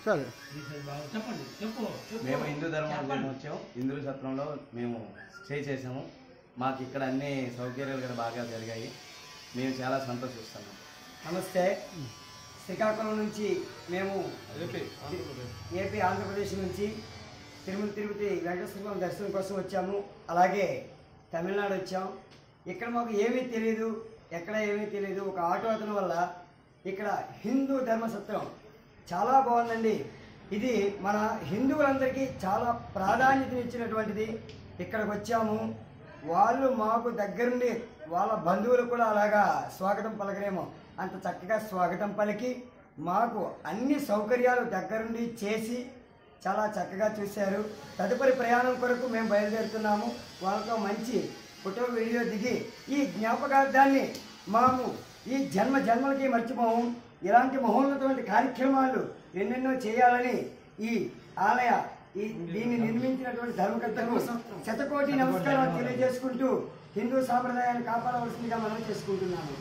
సరే మేము హిందూ ధర్మం వచ్చాము. హిందూ సత్రంలో మేము స్టే చేసాము. మాకు ఇక్కడ అన్ని సౌకర్యాలు కూడా బాగా జరిగాయి. మేము చాలా సంతోషిస్తున్నాం. నమస్తే. శ్రీకాకుళం నుంచి మేము ఏపీ ఆంధ్రప్రదేశ్ నుంచి తిరుపతి వెంకటేశ్వర దర్శనం కోసం వచ్చాము. అలాగే తమిళనాడు వచ్చాం. ఇక్కడ మాకు ఏమీ తెలియదు, ఎక్కడ ఏమీ తెలియదు. ఒక ఆటో అతని వల్ల ఇక్కడ హిందూ ధర్మసత్రం చాలా బాగుందండి. ఇది మన హిందువులందరికీ చాలా ప్రాధాన్యతనిచ్చినటువంటిది. ఇక్కడికి వచ్చాము. వాళ్ళు మాకు దగ్గరుండి వాళ్ళ బంధువులు కూడా అలాగా స్వాగతం పలకరేమో అంత చక్కగా స్వాగతం పలికి మాకు అన్ని సౌకర్యాలు దగ్గరుండి చేసి చాలా చక్కగా చూశారు. తదుపరి ప్రయాణం కొరకు మేము బయలుదేరుతున్నాము. వాళ్ళతో మంచి ఫోటో వీడియో దిగి ఈ జ్ఞాపకార్థాన్ని మేము ఈ జన్మలకి మర్చిపోము. ఇలాంటి మహోన్నతమైన కార్యక్రమాలు ఎన్నెన్నో చేయాలని ఈ ఆలయ దీన్ని నిర్మించినటువంటి ధర్మకర్తకు శతకోటి నమస్కారాలు తెలియజేసుకుంటూ హిందూ సాంప్రదాయాన్ని కాపాడవలసిందిగా మనం చేసుకుంటున్నాము.